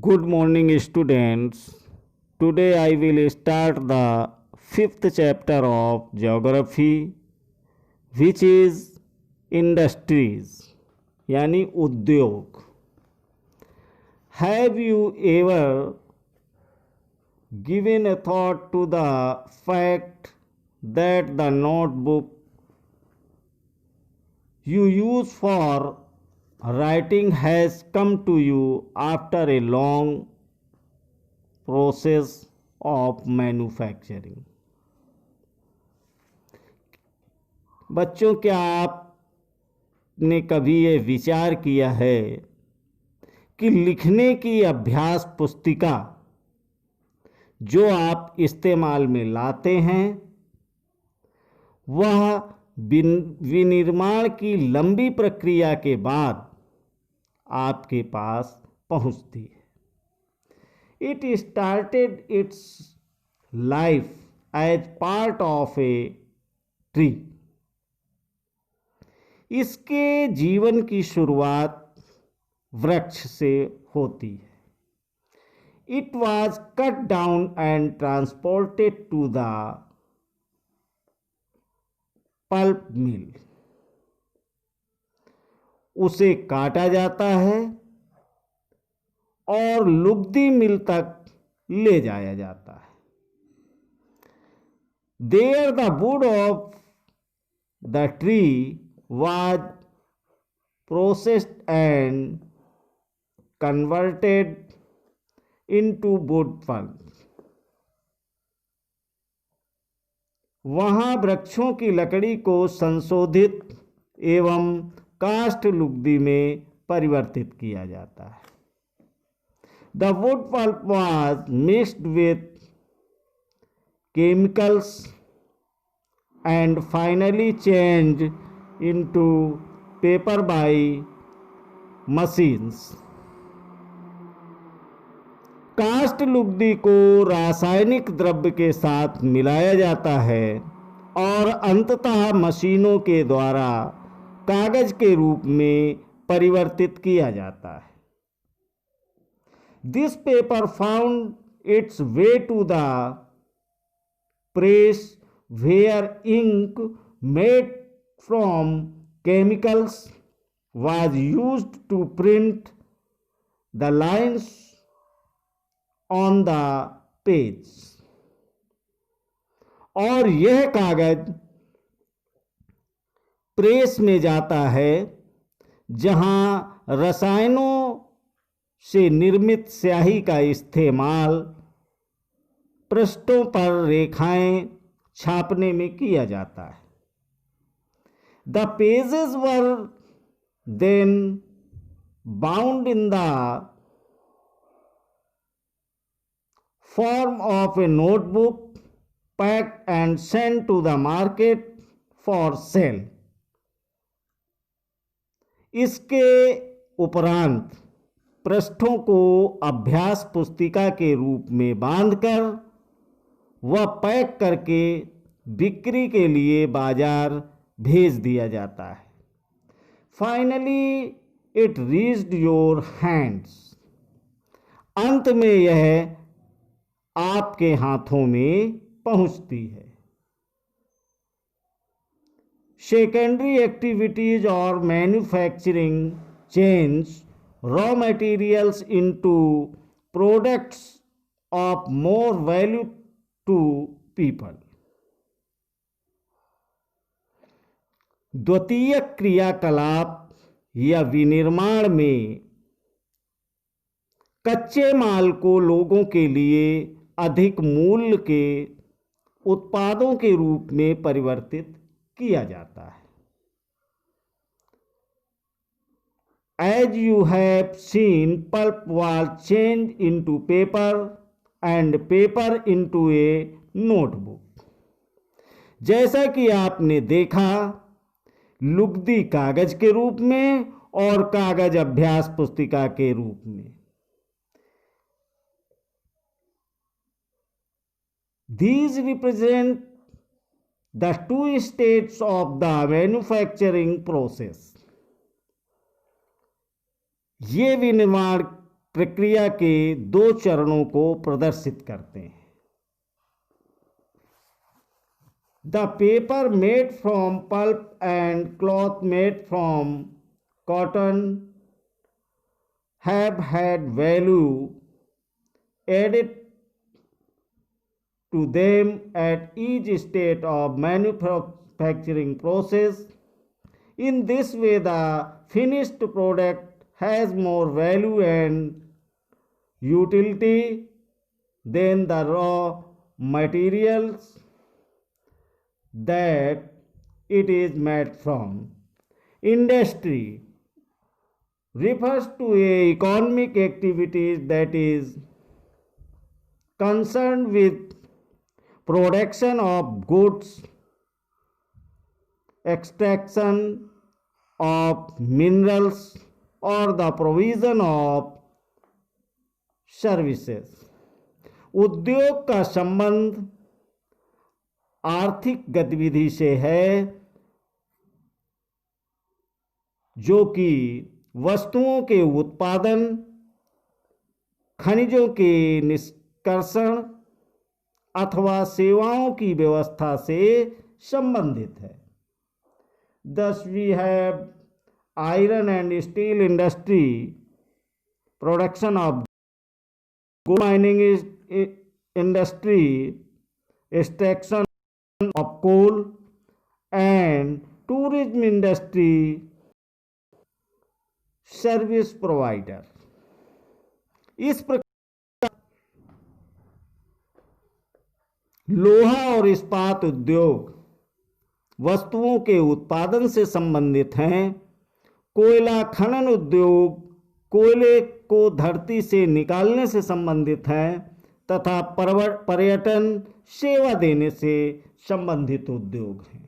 Good morning, students. Today I will start the fifth chapter of geography, which is industries, यानी उद्योग. Have you ever given a thought to the fact that the notebook you use for writing has come to you after a long process of manufacturing? बच्चों, क्या आपने कभी ये विचार किया है कि लिखने की अभ्यास पुस्तिका जो आप इस्तेमाल में लाते हैं वह विनिर्माण की लंबी प्रक्रिया के बाद आपके पास पहुंचती है. It started its life as part of a tree. इसके जीवन की शुरुआत वृक्ष से होती है. It was cut down and transported to the pulp mill. उसे काटा जाता है और लुगदी मिल तक ले जाया जाता है. There the wood of the tree was processed and converted into wood pulp. वहाँ वृक्षों की लकड़ी को संशोधित एवं काष्ठ लुगदी में परिवर्तित किया जाता है. The wood pulp was mixed with chemicals and finally changed into paper by machines. काष्ठ लुगदी को रासायनिक द्रव्य के साथ मिलाया जाता है और अंततः मशीनों के द्वारा कागज के रूप में परिवर्तित किया जाता है. This paper found its way to the press where ink made from chemicals was used to print the lines on the page. और यह कागज प्रेस में जाता है जहां रसायनों से निर्मित स्याही का इस्तेमाल पृष्ठों पर रेखाएं छापने में किया जाता है. The pages were then bound in the form of a notebook, packed and sent to the market for sale. इसके उपरांत पृष्ठों को अभ्यास पुस्तिका के रूप में बांधकर वह पैक करके बिक्री के लिए बाजार भेज दिया जाता है. Finally it reached your hands. अंत में यह आपके हाथों में पहुंचती है. सेकेंडरी एक्टिविटीज और manufacturing change raw materials into products of more value to people. द्वितीय क्रियाकलाप या विनिर्माण में कच्चे माल को लोगों के लिए अधिक मूल्य के उत्पादों के रूप में परिवर्तित किया जाता है. As you have seen, pulp was changed into paper and paper into a notebook. जैसा कि आपने देखा, लुगदी कागज के रूप में और कागज अभ्यास पुस्तिका के रूप में. These represent the two stages of the manufacturing process. ये विनिर्माण प्रक्रिया के दो चरणों को प्रदर्शित करते हैं। The paper made from pulp and cloth made from cotton have had value added to them at each stage of manufacturing process. In this way, the finished product has more value and utility than the raw materials that it is made from. Industry refers to a economic activities that is concerned with production of goods, extraction of minerals, or the provision of services. उद्योग का संबंध आर्थिक गतिविधि से है जो कि वस्तुओं के उत्पादन, खनिजों के निष्कर्षण अथवा सेवाओं की व्यवस्था से संबंधित है। Thus we have iron and steel industry, production of gold mining industry, extraction of coal, and tourism industry, service provider. इस प्रकार लोहा और इस्पात उद्योग वस्तुओं के उत्पादन से संबंधित हैं। कोयला खनन उद्योग कोयले को धरती से निकालने से संबंधित हैं तथा पर्यटन सेवा देने से संबंधित उद्योग हैं।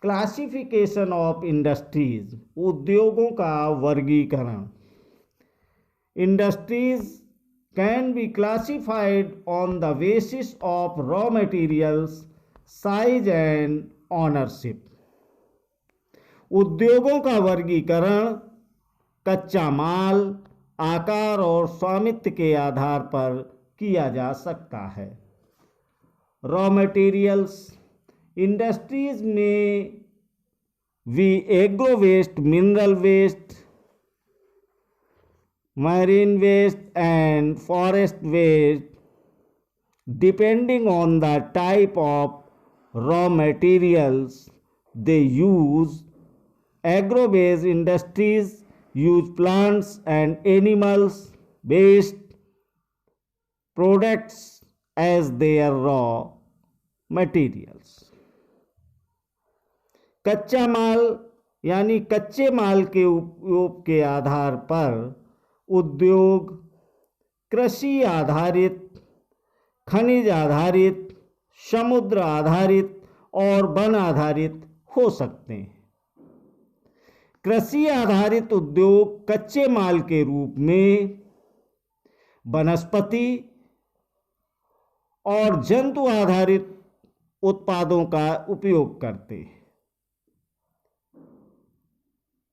क्लासिफिकेशन ऑफ इंडस्ट्रीज, उद्योगों का वर्गीकरण। Industries can be classified on the basis of raw materials, size and ownership. उद्योगों का वर्गीकरण कच्चा माल, आकार और स्वामित्व के आधार पर किया जा सकता है। रॉ मटेरियल्स, इंडस्ट्रीज में we agro waste, mineral waste, marine waste and forest waste, depending on the type of raw materials they use. Agro-based industries use plants and animals based products as their raw materials. कच्चा माल यानी कच्चे माल के उपयोग के आधार पर उद्योग कृषि आधारित, खनिज आधारित, समुद्र आधारित और वन आधारित हो सकते हैं। कृषि आधारित उद्योग कच्चे माल के रूप में वनस्पति और जंतु आधारित उत्पादों का उपयोग करते हैं।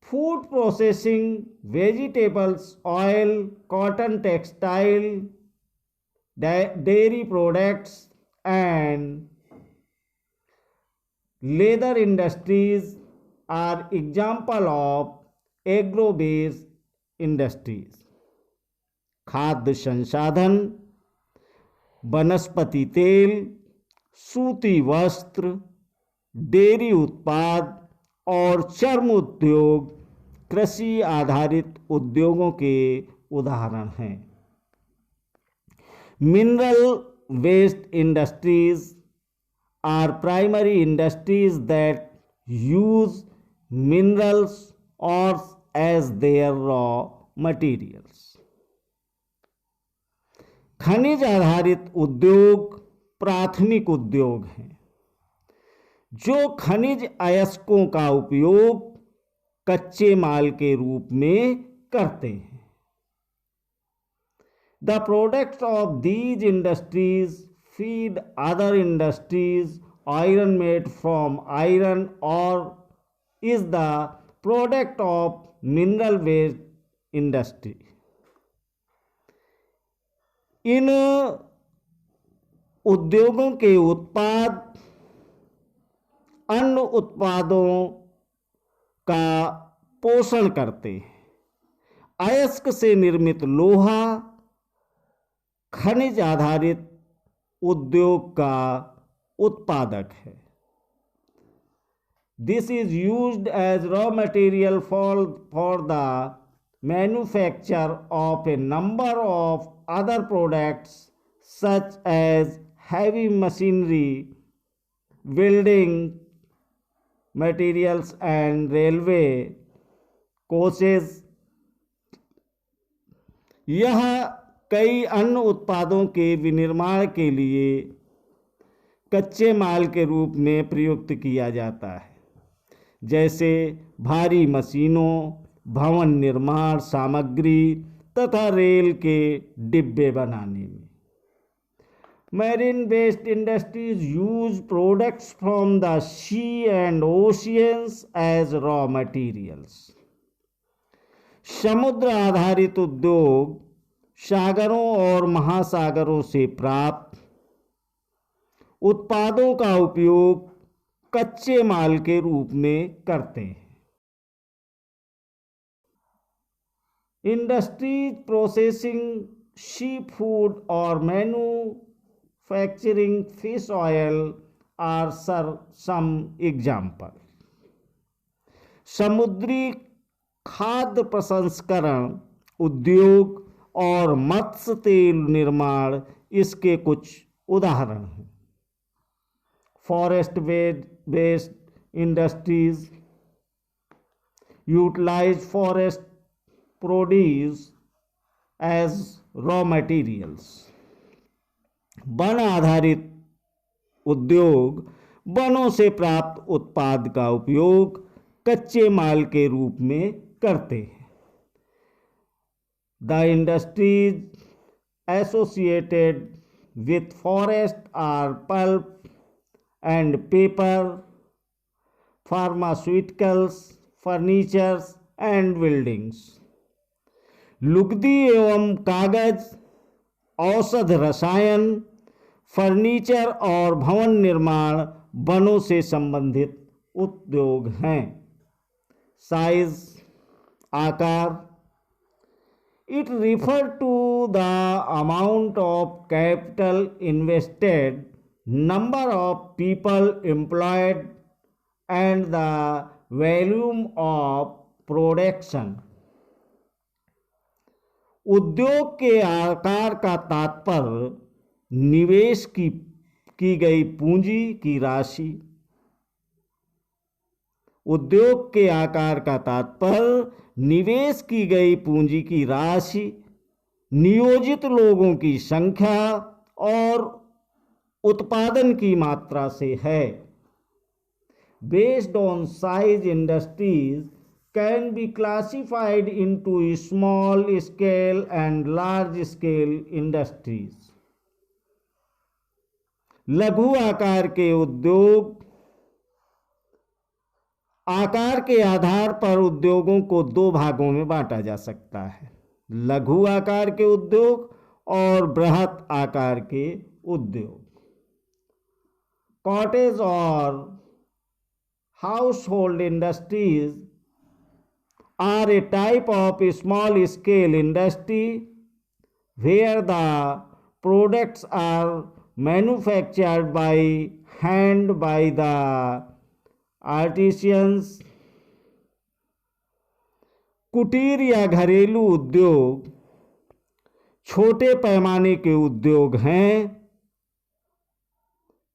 Food processing, vegetables, oil, cotton, textile, dairy products and leather industries are example of agro-based industries. खाद्य संसाधन, वनस्पति तेल, सूती वस्त्र, डेयरी उत्पाद और चर्म उद्योग कृषि आधारित उद्योगों के उदाहरण हैं। Mineral waste industries are primary industries that use minerals ores as their raw materials. खनिज आधारित उद्योग प्राथमिक उद्योग हैं जो खनिज अयस्कों का उपयोग कच्चे माल के रूप में करते हैं। The products of these industries feed other industries. Iron made from iron ore is the product of mineral waste industry. इन उद्योगों के उत्पाद अन्य उत्पादों का पोषण करते हैं। अयस्क से निर्मित लोहा खनिज आधारित उद्योग का उत्पादक है। This is used as raw material for the manufacture of a number of other products such as heavy machinery, building materials and railway coaches। यह कई अन्य उत्पादों के विनिर्माण के लिए कच्चे माल के रूप में प्रयुक्त किया जाता है, जैसे भारी मशीनों, भवन निर्माण सामग्री तथा रेल के डिब्बे बनाने में। Marine based industries use products from the sea and oceans as raw materials। समुद्र आधारित उद्योग सागरों और महासागरों से प्राप्त उत्पादों का उपयोग कच्चे माल के रूप में करते हैं। इंडस्ट्रीज प्रोसेसिंग सी फूड और manufacturing fish oil are some example. समुद्री खाद्य प्रसंस्करण उद्योग और मत्स्य तेल निर्माण इसके कुछ उदाहरण हैं। Forest based industries utilize forest produce as raw materials. वन आधारित उद्योग वनों से प्राप्त उत्पाद का उपयोग कच्चे माल के रूप में करते हैं। The industries associated with forest are pulp and paper, pharmaceuticals, furnitures and buildings. लुगदी एवं कागज, औषध रसायन, फर्नीचर और भवन निर्माण वनों से संबंधित उद्योग हैं। साइज आकार, it refer to the amount of capital invested, number of people employed and the volume of production. उद्योग के आकार का तात्पर्य निवेश की गई पूंजी की राशि। उद्योग के आकार का तात्पर्य निवेश की गई पूंजी की राशि, नियोजित लोगों की संख्या और उत्पादन की मात्रा से है। Based on size, industries can be classified into small scale and large scale industries। लघु आकार के उद्योग आकार के आधार पर उद्योगों को दो भागों में बांटा जा सकता है, लघु आकार के उद्योग और बृहत आकार के उद्योग। कॉटेज और household industries are a type of small scale industry where the products are manufactured by hand by the artisans। कुटीर या घरेलू उद्योग छोटे पैमाने के उद्योग हैं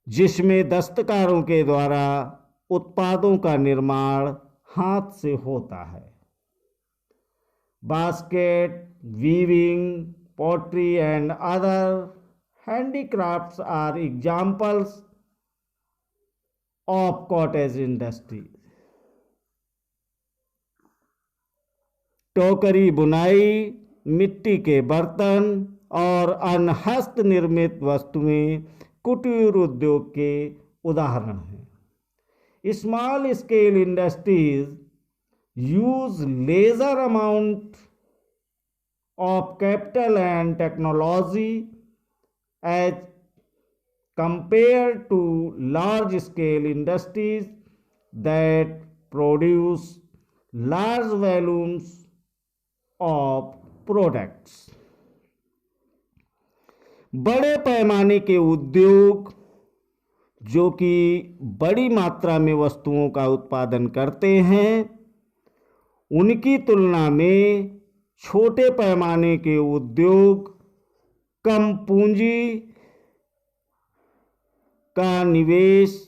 जिसमें दस्तकारों के द्वारा उत्पादों का निर्माण हाथ से होता है। Basket, weaving, pottery and other handicrafts are examples of cottage industry। टोकरी बुनाई, मिट्टी के बर्तन और अन्य हस्त निर्मित वस्तुएं कुटीर उद्योग के उदाहरण हैं। Small scale industries use lesser amount of capital and technology as compared to large scale industries that produce large volumes of products. बड़े पैमाने के उद्योग जो कि बड़ी मात्रा में वस्तुओं का उत्पादन करते हैं, उनकी तुलना में छोटे पैमाने के उद्योग कम पूंजी का निवेश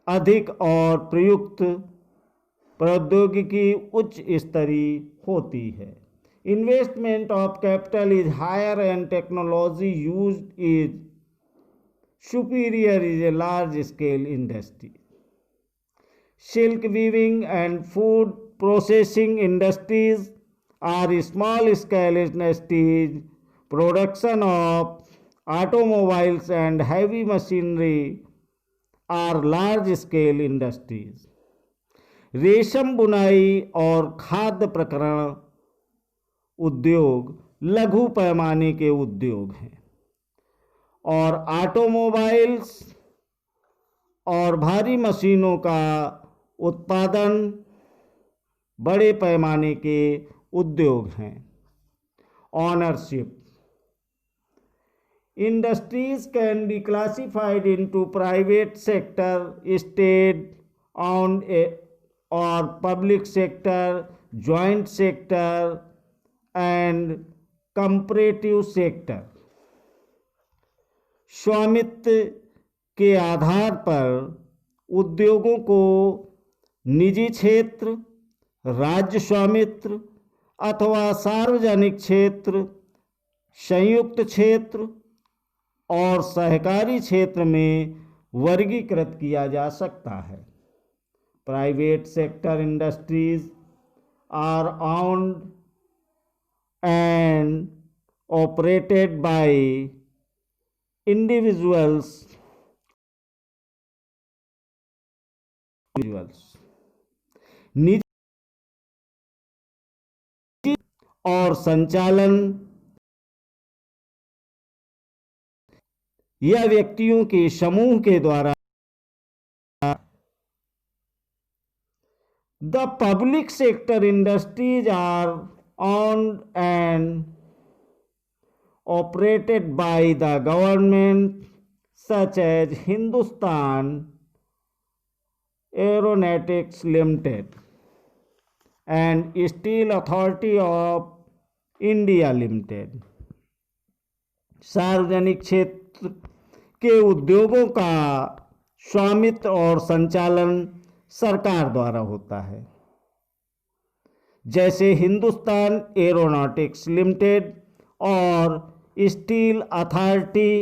अधिक और प्रयुक्त प्रौद्योगिकी उच्च स्तरीय होती है. Investment of capital is higher and technology used is superior is a large scale industry. Silk weaving and food processing industries are small scale industries. Production of automobiles and heavy machinery are large scale industries. रेशम बुनाई और खाद्य प्रकरण उद्योग लघु पैमाने के उद्योग हैं और ऑटोमोबाइल्स और भारी मशीनों का उत्पादन बड़े पैमाने के उद्योग हैं. Ownership. Industries can be classified into private sector, state-owned or public sector, joint sector and comparative sector. स्वामित्व के आधार पर उद्योगों को निजी क्षेत्र, राज्य स्वामित्व अथवा सार्वजनिक क्षेत्र, संयुक्त क्षेत्र और सहकारी क्षेत्र में वर्गीकृत किया जा सकता है. Private sector industries are owned and operated by individuals. निजी और संचालन या व्यक्तियों के समूह के द्वारा. The public sector industries are owned and operated by the government, such as Hindustan Aeronautics Limited and Steel Authority of India Limited. सार्वजनिक क्षेत्र के उद्योगों का स्वामित्व और संचालन सरकार द्वारा होता है, जैसे हिंदुस्तान एरोनॉटिक्स लिमिटेड और steel authority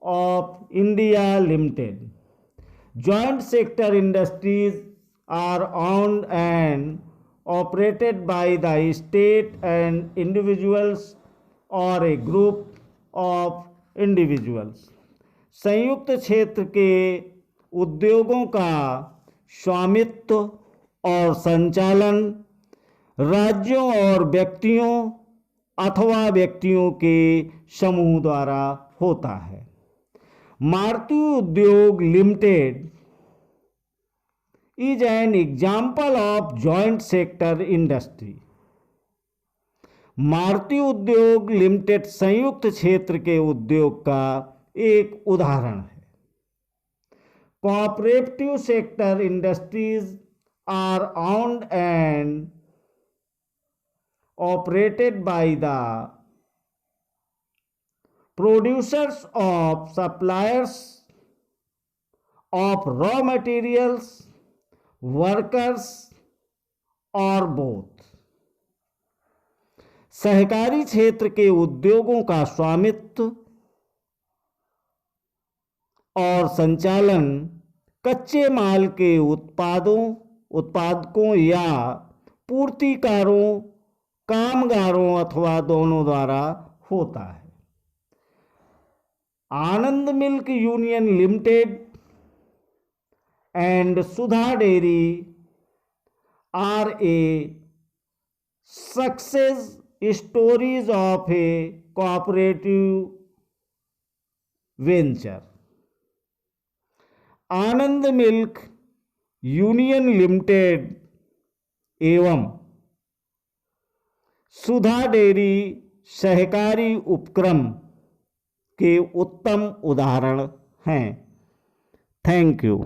of India limited. Joint sector industries are owned and operated by the state and individuals or a group of individuals. संयुक्त क्षेत्र के उद्योगों का स्वामित्व और संचालन राज्यों और व्यक्तियों अथवा व्यक्तियों के समूह द्वारा होता है. मारुति उद्योग limited is an example of joint sector industry. Maruti उद्योग लिमिटेड संयुक्त क्षेत्र के उद्योग का एक उदाहरण है. Cooperative sector industries are owned and operated by the producers of suppliers of raw materials, workers or both. सहकारी क्षेत्र के उद्योगों का स्वामित्व और संचालन कच्चे माल के उत्पादकों या पूर्तिकारों, कामगारों अथवा दोनों द्वारा होता है. Anand milk union limited and Sudha dairy are a success stories of a cooperative venture. Anand milk union limited एवं सुधा डेयरी सहकारी उपक्रम के उत्तम उदाहरण हैं। Thank you.